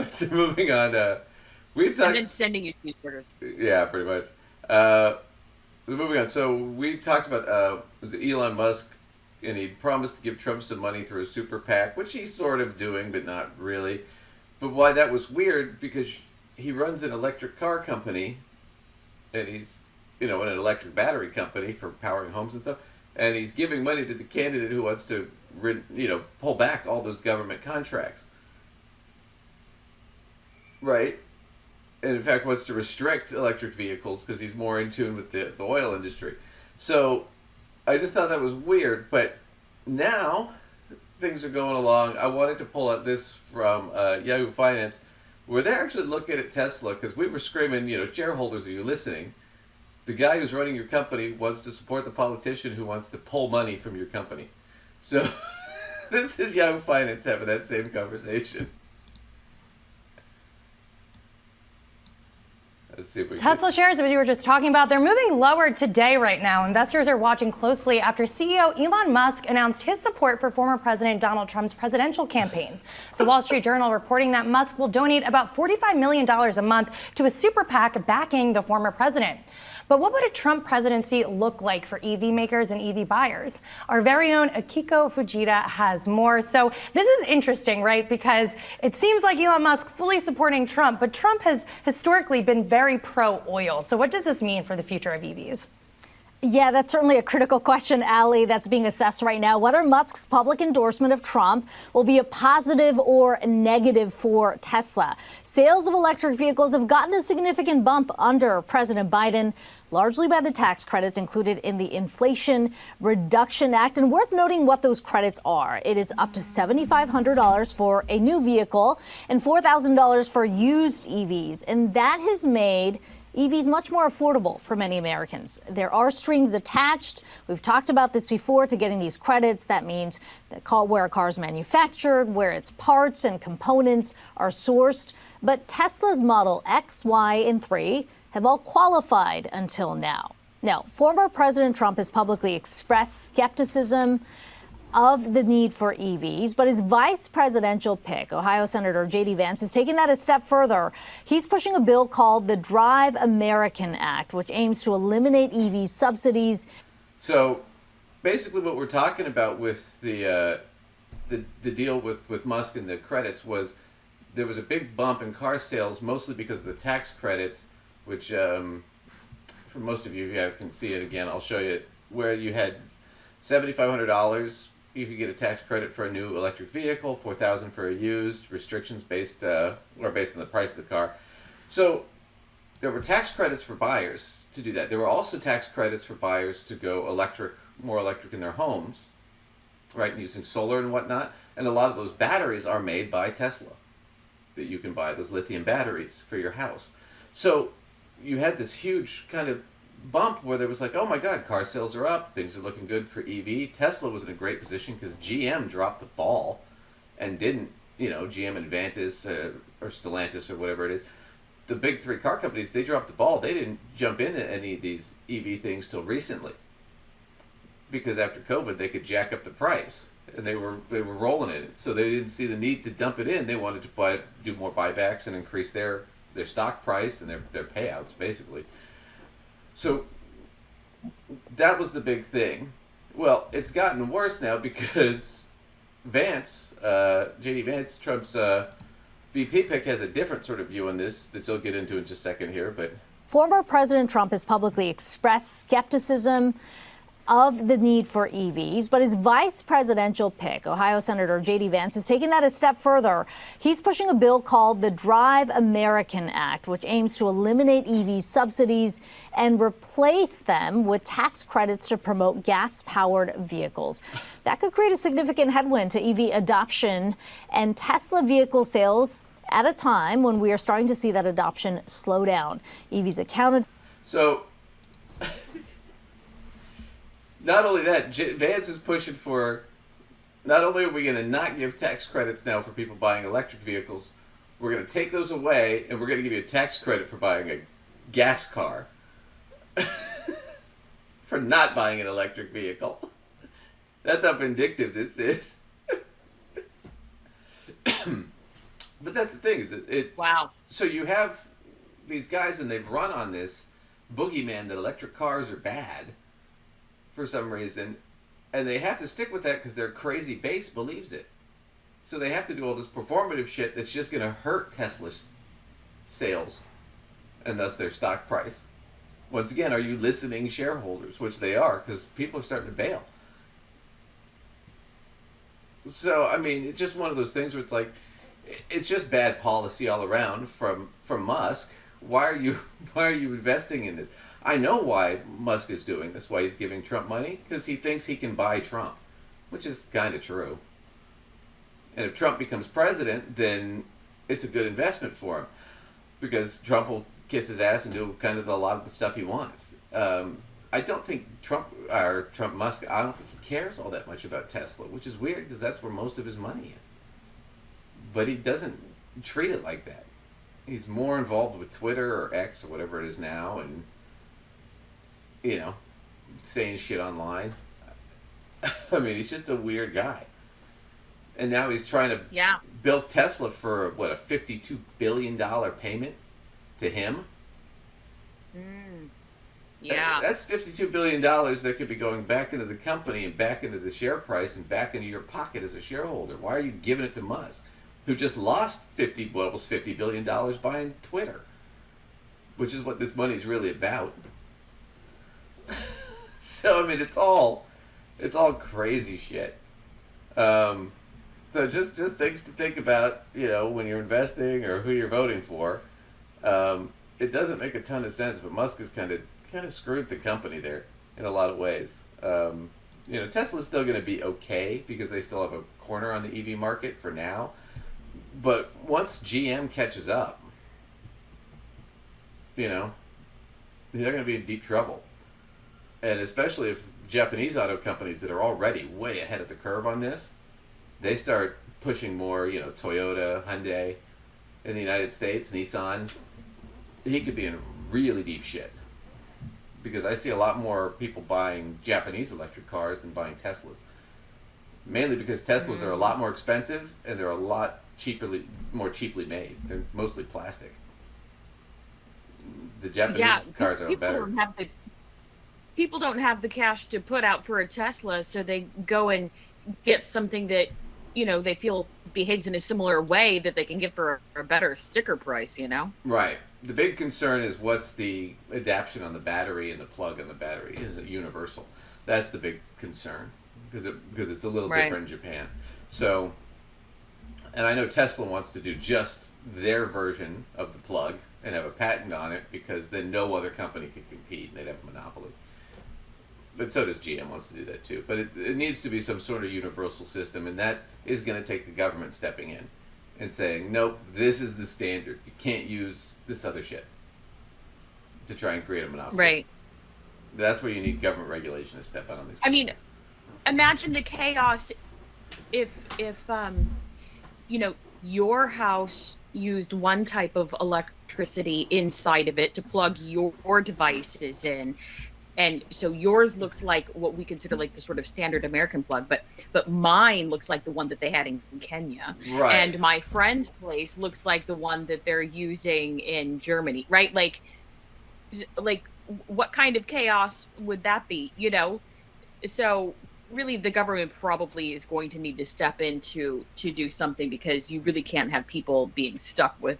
So moving on, we And talked. then sending you cheeseburgers. Yeah, pretty much. Uh, moving on. So we talked about was it Elon Musk, and he promised to give Trump some money through a super PAC, which he's sort of doing, but not really. But why that was weird because he runs an electric car company, and he's in an electric battery company for powering homes and stuff, and he's giving money to the candidate who wants to pull back all those government contracts, right? And in fact wants to restrict electric vehicles because he's more in tune with the oil industry. So I just thought that was weird, but now things are going along. I wanted to pull up this from Yahoo Finance, where they're actually looking at Tesla because we were screaming, shareholders, are you listening? The guy who's running your company wants to support the politician who wants to pull money from your company. So this is Yahoo Finance having that same conversation. Let's see if we can. Tesla shares, as we were just talking about, they're moving lower today right now. Investors are watching closely after CEO Elon Musk announced his support for former President Donald Trump's presidential campaign. The Wall Street Journal reporting that Musk will donate about $45 million a month to a super PAC backing the former president. But what would a Trump presidency look like for EV makers and EV buyers? Our very own Akiko Fujita has more. So this is interesting, right? Because it seems like Elon Musk fully supporting Trump, but Trump has historically been very pro-oil. So what does this mean for the future of EVs? Yeah, that's certainly a critical question, Ali, that's being assessed right now. Whether Musk's public endorsement of Trump will be a positive or negative for Tesla. Sales of electric vehicles have gotten a significant bump under President Biden, largely by the tax credits included in the Inflation Reduction Act. And worth noting what those credits are. It is up to $7,500 for a new vehicle and $4,000 for used EVs. And that has made EVs much more affordable for many Americans. There are strings attached. We've talked about this before to getting these credits. That means where a car is manufactured, where its parts and components are sourced. But Tesla's Model X, Y, and 3 have all qualified until now. Now, former President Trump has publicly expressed skepticism of the need for EVs, but his vice presidential pick, Ohio Senator J.D. Vance, is taking that a step further. He's pushing a bill called the Drive American Act, which aims to eliminate EV subsidies. So basically what we're talking about with the deal with Musk and the credits was there was a big bump in car sales, mostly because of the tax credits, which for most of you, if you can see it again, I'll show you where you had $7,500. You could get a tax credit for a new electric vehicle, $4,000 for a used, restrictions based on the price of the car. So there were tax credits for buyers to do that. There were also tax credits for buyers to go more electric in their homes, right, using solar and whatnot. And a lot of those batteries are made by Tesla that you can buy, those lithium batteries for your house. So you had this huge kind of bump where there was like, oh my God, car sales are up, things are looking good for EV. Tesla was in a great position because GM dropped the ball and didn't, GM and Vantis or Stellantis or whatever it is. The big three car companies, they dropped the ball. They didn't jump into any of these EV things till recently because after COVID they could jack up the price and they were rolling in it. So they didn't see the need to dump it in. They wanted to do more buybacks and increase their stock price and their payouts basically. So that was the big thing. Well, it's gotten worse now because Vance, J.D. Vance, Trump's VP pick, has a different sort of view on this that you'll get into in just a second here. But former President Trump has publicly expressed skepticism of the need for EVs, but his vice presidential pick, Ohio Senator J.D. Vance, is taking that a step further. He's pushing a bill called the Drive American Act, which aims to eliminate EV subsidies and replace them with tax credits to promote gas-powered vehicles. That could create a significant headwind to EV adoption and Tesla vehicle sales at a time when we are starting to see that adoption slow down. EVs accounted. So not only that, Vance is pushing for, not only are we going to not give tax credits now for people buying electric vehicles, we're going to take those away and we're going to give you a tax credit for buying a gas car. For not buying an electric vehicle. That's how vindictive this is. But that's the thing is it. Wow. So you have these guys, and they've run on this boogeyman that electric cars are bad for some reason, and they have to stick with that because their crazy base believes it. So they have to do all this performative shit that's just going to hurt Tesla's sales, and thus their stock price. Once again, are you listening, shareholders? Which they are, because people are starting to bail. So I mean, it's just one of those things where it's like, it's just bad policy all around from Musk. Why are you investing in this? I know why Musk is doing this. Why he's giving Trump money, because he thinks he can buy Trump, which is kind of true. And if Trump becomes president, then it's a good investment for him, because Trump will kiss his ass and do kind of a lot of the stuff he wants. I don't think Musk, I don't think he cares all that much about Tesla, which is weird because that's where most of his money is. But he doesn't treat it like that. He's more involved with Twitter or X or whatever it is now, and saying shit online. I mean, he's just a weird guy. And now he's trying to build Tesla for a $52 billion payment to him. Yeah. That's $52 billion that could be going back into the company and back into the share price and back into your pocket as a shareholder. Why are you giving it to Musk, who just lost almost $50 billion buying Twitter, which is what this money is really about. So I mean, it's all crazy shit. So just things to think about, when you're investing or who you're voting for. It doesn't make a ton of sense, but Musk has kind of screwed the company there in a lot of ways. Tesla's still going to be okay because they still have a corner on the EV market for now. But once GM catches up, they're going to be in deep trouble. And especially if Japanese auto companies that are already way ahead of the curve on this, they start pushing more, Toyota, Hyundai in the United States, Nissan, he could be in really deep shit. Because I see a lot more people buying Japanese electric cars than buying Teslas. Mainly because Teslas are a lot more expensive and they're a lot more cheaply made. They're mostly plastic. The Japanese cars are better. People don't have the cash to put out for a Tesla, so they go and get something that, they feel behaves in a similar way that they can get for a better sticker price, Right. The big concern is what's the adaptation on the battery and the plug on the battery. Is it universal? That's the big concern because it's a little different in Japan. So, and I know Tesla wants to do just their version of the plug and have a patent on it because then no other company can compete and they'd have a monopoly. But so does GM wants to do that too. But it needs to be some sort of universal system, and that is going to take the government stepping in and saying, nope, this is the standard. You can't use this other shit to try and create a monopoly. Right. That's where you need government regulation to step out on these. I mean, imagine the chaos if your house used one type of electricity inside of it to plug your devices in. And so yours looks like what we consider like the sort of standard American plug, but mine looks like the one that they had in Kenya. Right. And my friend's place looks like the one that they're using in Germany, right? Like what kind of chaos would that be, So really the government probably is going to need to step in to do something because you really can't have people being stuck with,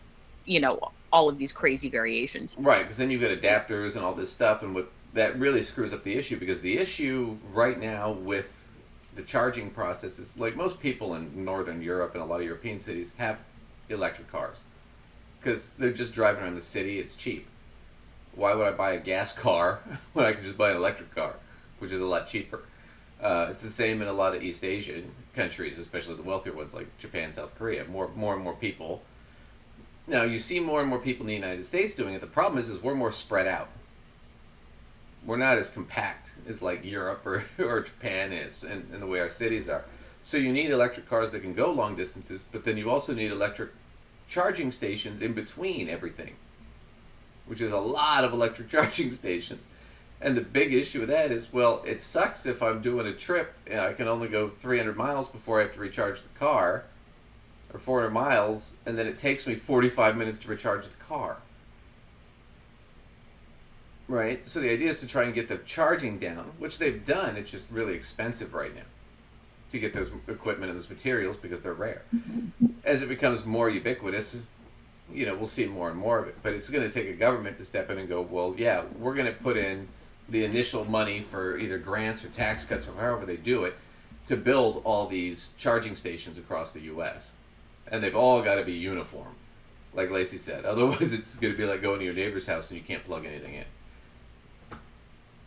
all of these crazy variations. Right, because then you've got adapters and all this stuff, and that really screws up the issue because the issue right now with the charging process is like most people in Northern Europe and a lot of European cities have electric cars because they're just driving around the city. It's cheap. Why would I buy a gas car when I could just buy an electric car, which is a lot cheaper? It's the same in a lot of East Asian countries, especially the wealthier ones like Japan, South Korea. More and more people. Now you see more and more people in the United States doing it. The problem is we're more spread out. We're not as compact as like Europe or Japan is and the way our cities are. So you need electric cars that can go long distances, but then you also need electric charging stations in between everything, which is a lot of electric charging stations. And the big issue with that is, well, it sucks if I'm doing a trip and I can only go 300 miles before I have to recharge the car, or 400 miles, and then it takes me 45 minutes to recharge the car. Right? So the idea is to try and get the charging down, which they've done. It's just really expensive right now to get those equipment and those materials because they're rare. As it becomes more ubiquitous, we'll see more and more of it. But it's going to take a government to step in and go, well, yeah, we're going to put in the initial money for either grants or tax cuts or however they do it to build all these charging stations across the U.S. And they've all got to be uniform, like Lacey said. Otherwise, it's going to be like going to your neighbor's house and you can't plug anything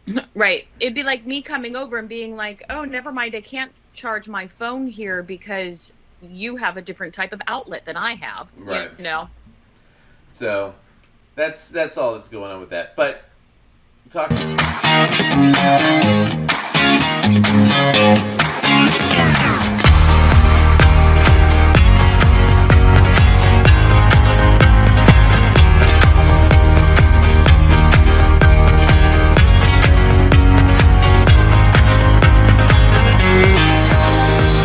in. Right. It'd be like me coming over and being like, oh, never mind, I can't charge my phone here because you have a different type of outlet than I have. Right. So that's all that's going on with that. But talking